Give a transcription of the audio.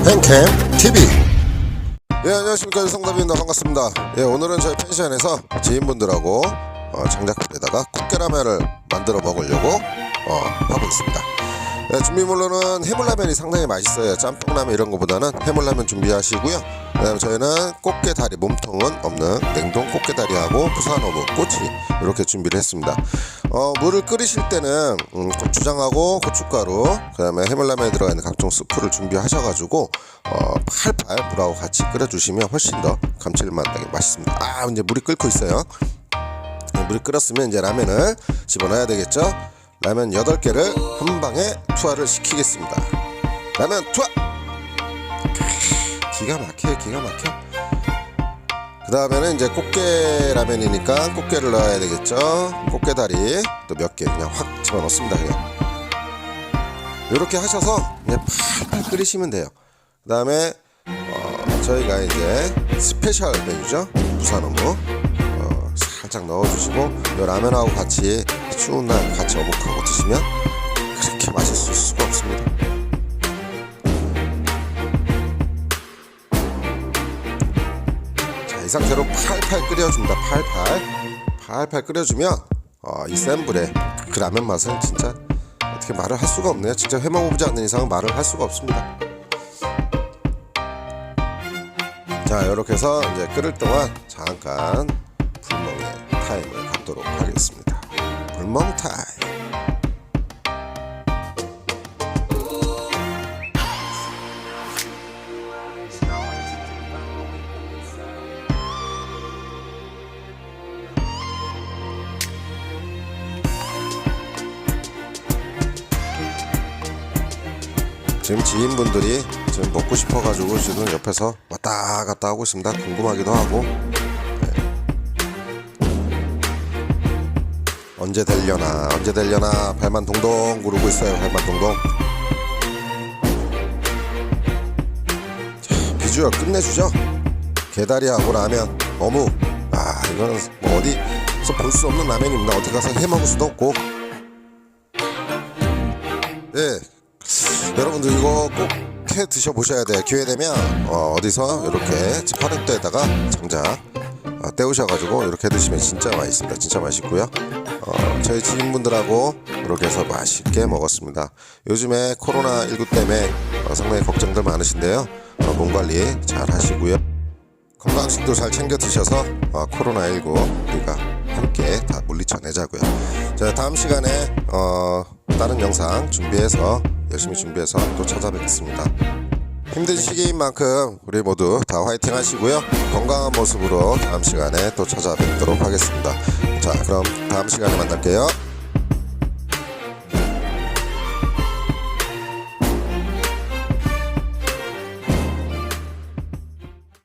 팬캠 TV. 안녕하십니까, 성답입니다. 반갑습니다. 오늘은 저희 펜션에서 지인분들하고 장작불에다가 콩깨라면을 만들어 먹으려고 하고 있습니다. 준비물로는 해물라면이 상당히 맛있어요. 짬뽕라면 이런 거보다는 해물라면 준비하시고요. 그다음에 저희는 꽃게다리, 몸통은 없는 냉동 꽃게다리하고 부산어묵, 꼬치 이렇게 준비를 했습니다. 물을 끓이실 때는 고추장하고 고춧가루, 그다음에 해물라면에 들어가 있는 각종 스프를 준비하셔가지고 팔팔 물하고 같이 끓여주시면 훨씬 더 감칠맛 나게 맛있습니다. 이제 물이 끓고 있어요. 물이 끓었으면 이제 라면을 집어넣어야 되겠죠. 라면 8개를 한 방에 투하를 시키겠습니다. 라면 투하! 기가 막혀요, 기가 막혀. 그 다음에는 이제 꽃게 라면이니까 꽃게를 넣어야 되겠죠. 꽃게다리 또 몇 개 그냥 확 집어넣습니다. 그냥 이렇게 하셔서 그냥 팔팔 끓이시면 돼요. 그 다음에 저희가 이제 스페셜 메뉴죠. 부산어묵 살짝 넣어주시고, 이 라면하고 같이 추운 날 같이 어묵하고 드시면 그렇게 맛있을 수가 없습니다. 자, 이 상태로 팔팔 끓여줍니다. 팔팔 끓여주면 이 센 불에 그 라면 맛은 진짜 어떻게 말을 할 수가 없네요. 진짜 해먹어보지 않는 이상은 말을 할 수가 없습니다. 자, 이렇게 해서 이제 끓을 동안 잠깐 불멍의 타임을 갖도록 하겠습니다. 불멍 타임. 지금 지인분들이 지금 먹고 싶어가지고 지금 옆에서 왔다 갔다 하고 있습니다. 궁금하기도 하고. 언제 되려나 발만 동동 구르고 있어요. 발만 동동. 자, 비주얼 끝내주죠. 게다리하고 라면, 어묵. 이거는 뭐 어디서 볼 수 없는 라면입니다. 어디 가서 해 먹을 수도 없고. 여러분들 이거 꼭 해 드셔보셔야 돼요. 기회되면 어디서 이렇게 화롯대에다가 장작 떼우셔가지고 이렇게 드시면 진짜 맛있습니다. 진짜 맛있고요. 저희 지인분들하고 이렇게 해서 맛있게 먹었습니다. 요즘에 코로나19 때문에 상당히 걱정들 많으신데요. 몸 관리 잘 하시고요. 건강식도 잘 챙겨 드셔서 코로나19 우리가 함께 다 물리쳐내자고요. 자, 다음 시간에 다른 영상 열심히 준비해서 또 찾아뵙겠습니다. 힘든 시기인 만큼 우리 모두 다 화이팅 하시고요. 건강한 모습으로 다음 시간에 또 찾아뵙도록 하겠습니다. 자, 그럼 다음 시간에 만날게요.